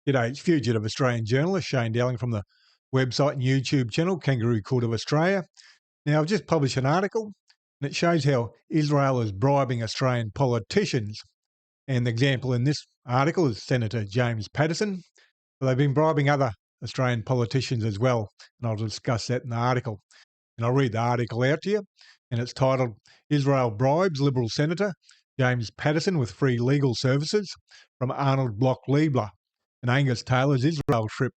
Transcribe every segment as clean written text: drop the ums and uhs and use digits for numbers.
G'day, it's fugitive Australian journalist Shane Dowling from the website and YouTube channel Kangaroo Court of Australia. Now, I've just published an article and it shows how Israel is bribing Australian politicians. And the example in this article is Senator James Patterson. But they've been bribing other Australian politicians as well, and I'll discuss that in the article. And I'll read the article out to you, and it's titled Israel Bribes Liberal Senator James Patterson with Free Legal Services from Arnold Bloch Liebler and Angus Taylor's Israel trip.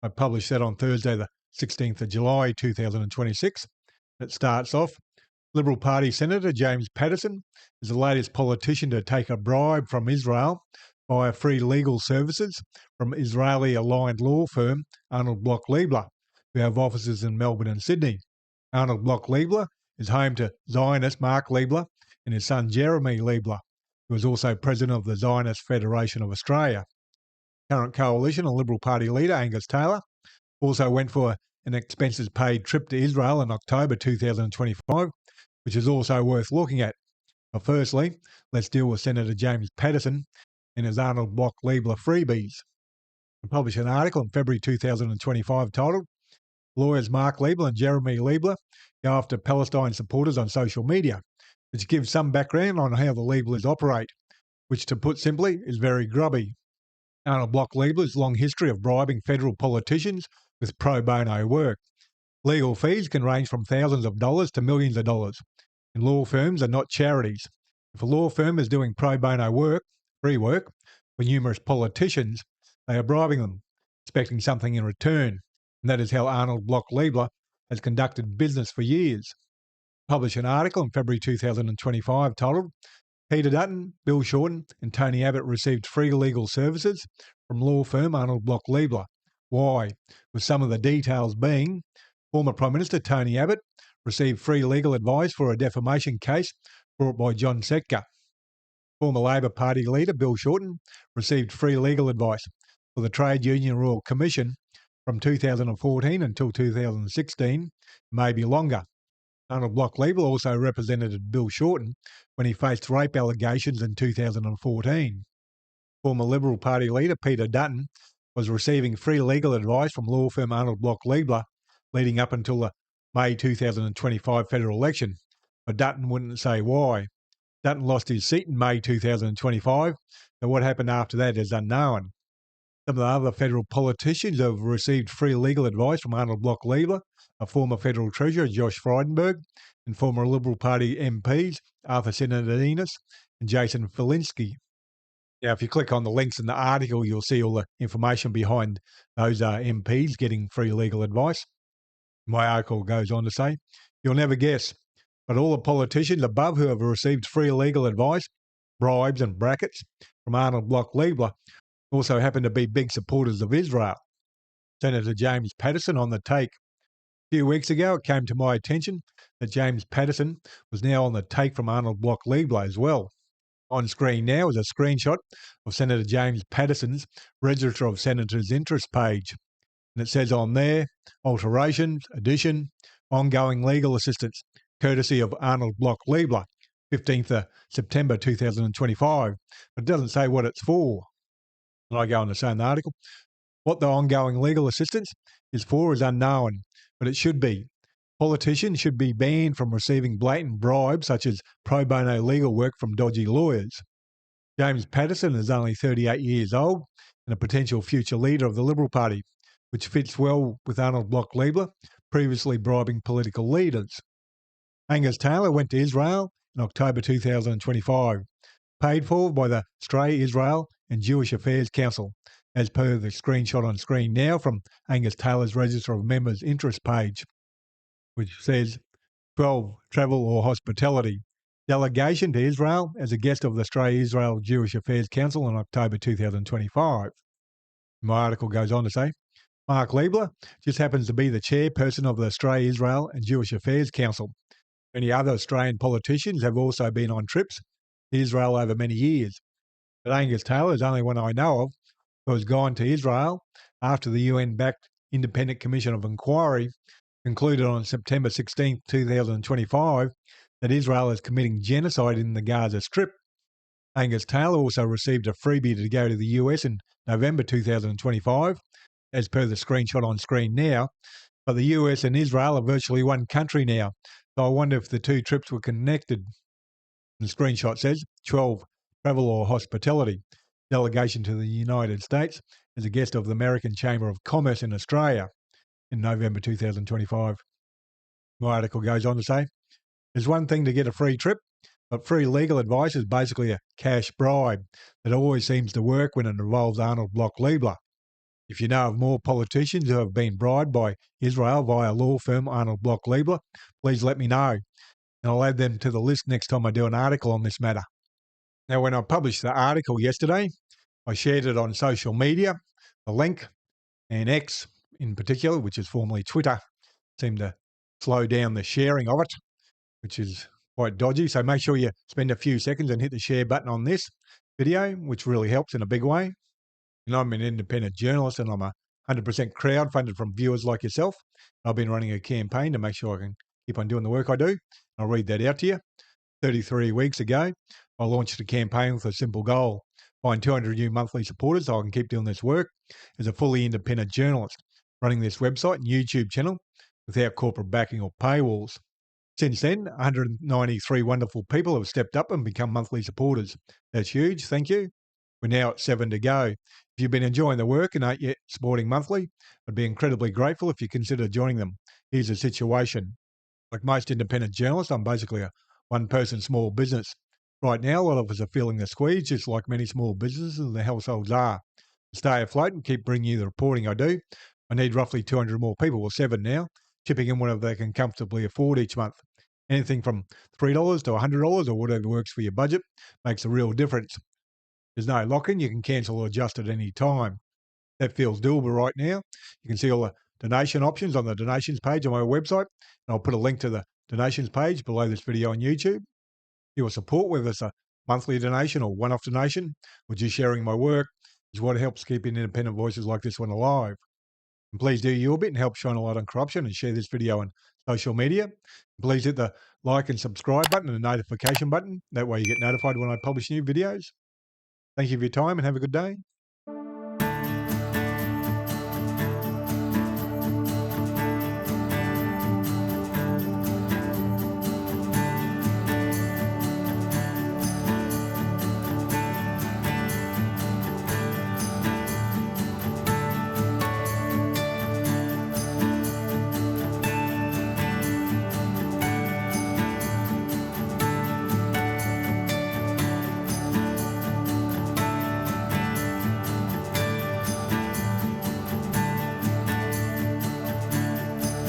I published that on Thursday, the 16th of July, 2026. It starts off, Liberal Party Senator James Patterson is the latest politician to take a bribe from Israel via free legal services from Israeli-aligned law firm Arnold Bloch Liebler, who have offices in Melbourne and Sydney. Arnold Bloch Liebler is home to Zionist Mark Liebler and his son Jeremy Liebler, who is also president of the Zionist Federation of Australia. Current Coalition and Liberal Party leader Angus Taylor also went for an expenses-paid trip to Israel in October 2025, which is also worth looking at. But firstly, let's deal with Senator James Patterson and his Arnold Bloch Liebler freebies. I published an article in February 2025 titled, Lawyers Mark Liebler and Jeremy Liebler go after Palestine supporters on social media, which gives some background on how the Lieblers operate, which to put simply is very grubby. Arnold Bloch Liebler's long history of bribing federal politicians with pro bono work. Legal fees can range from thousands of dollars to millions of dollars, and law firms are not charities. If a law firm is doing pro bono work, free work, for numerous politicians, they are bribing them, expecting something in return, and that is how Arnold Bloch Liebler has conducted business for years. Published an article in February 2025 titled, Peter Dutton, Bill Shorten and Tony Abbott received free legal services from law firm Arnold Bloch Liebler. Why? With some of the details being, former Prime Minister Tony Abbott received free legal advice for a defamation case brought by John Setka. Former Labor Party leader Bill Shorten received free legal advice for the Trade Union Royal Commission from 2014 until 2016, maybe longer. Arnold Bloch Liebler also represented Bill Shorten when he faced rape allegations in 2014. Former Liberal Party leader Peter Dutton was receiving free legal advice from law firm Arnold Bloch Liebler leading up until the May 2025 federal election, but Dutton wouldn't say why. Dutton lost his seat in May 2025, but what happened after that is unknown. Some of the other federal politicians who have received free legal advice from Arnold Bloch Liebler are former Federal Treasurer Josh Frydenberg and former Liberal Party MPs Arthur Sinodinos and Jason Falinski. Now, if you click on the links in the article, you'll see all the information behind those MPs getting free legal advice. My article goes on to say, you'll never guess, but all the politicians above who have received free legal advice, bribes and brackets from Arnold Bloch Liebler also happen to be big supporters of Israel. Senator James Patterson on the take. A few weeks ago, it came to my attention that James Patterson was now on the take from Arnold Bloch Liebler as well. On screen now is a screenshot of Senator James Patterson's Register of Senators Interest page. And it says on there, alterations, addition, ongoing legal assistance, courtesy of Arnold Bloch Liebler, 15th of September 2025. But it doesn't say what it's for. And I go on to say in the article, what the ongoing legal assistance is for is unknown, but it should be. Politicians should be banned from receiving blatant bribes such as pro bono legal work from dodgy lawyers. James Patterson is only 38 years old and a potential future leader of the Liberal Party, which fits well with Arnold Bloch Liebler, previously bribing political leaders. Angus Taylor went to Israel in October 2025, paid for by the Australia, Israel and Jewish Affairs Council, as per the screenshot on screen now from Angus Taylor's Register of Members Interest page, which says 12, travel or hospitality. Delegation to Israel as a guest of the Australia-Israel Jewish Affairs Council in October 2025. My article goes on to say, Mark Liebler just happens to be the chairperson of the Australia-Israel and Jewish Affairs Council. Many other Australian politicians have also been on trips to Israel over many years, but Angus Taylor is only one I know of who has gone to Israel after the UN-backed Independent Commission of Inquiry concluded on September 16, 2025, that Israel is committing genocide in the Gaza Strip. Angus Taylor also received a freebie to go to the US in November 2025, as per the screenshot on screen now. But the US and Israel are virtually one country now. So I wonder if the two trips were connected. The screenshot says 12 travel or hospitality delegation to the United States as a guest of the American Chamber of Commerce in Australia in November 2025. My article goes on to say, there's one thing to get a free trip, but free legal advice is basically a cash bribe that always seems to work when it involves Arnold Bloch Liebler. If you know of more politicians who have been bribed by Israel via law firm Arnold Bloch Liebler, please let me know, and I'll add them to the list next time I do an article on this matter. Now, when I published the article yesterday, I shared it on social media. The link and X in particular, which is formerly Twitter, seemed to slow down the sharing of it, which is quite dodgy. So make sure you spend a few seconds and hit the share button on this video, which really helps in a big way. And I'm an independent journalist and I'm 100% crowd-funded from viewers like yourself. I've been running a campaign to make sure I can keep on doing the work I do. I'll read that out to you. 33 weeks ago, I launched a campaign with a simple goal: find 200 new monthly supporters so I can keep doing this work as a fully independent journalist, running this website and YouTube channel without corporate backing or paywalls. Since then, 193 wonderful people have stepped up and become monthly supporters. That's huge, thank you. We're now at 7 to go. If you've been enjoying the work and aren't yet supporting monthly, I'd be incredibly grateful if you consider joining them. Here's the situation. Like most independent journalists, I'm basically a one-person small business. Right now, a lot of us are feeling the squeeze, just like many small businesses and their households are. To stay afloat and keep bringing you the reporting I do, I need roughly 200 more people, or 7 now, chipping in whatever they can comfortably afford each month. Anything from $3 to $100 or whatever works for your budget makes a real difference. There's no lock-in. You can cancel or adjust at any time. That feels doable right now. You can see all the donation options on the donations page on my website. And I'll put a link to the donations page below this video on YouTube. Your support, whether it's a monthly donation or one-off donation, or just sharing my work, is what helps keeping independent voices like this one alive. And please do your bit and help shine a light on corruption and share this video on social media. Please hit the like and subscribe button and the notification button. That way you get notified when I publish new videos. Thank you for your time and have a good day.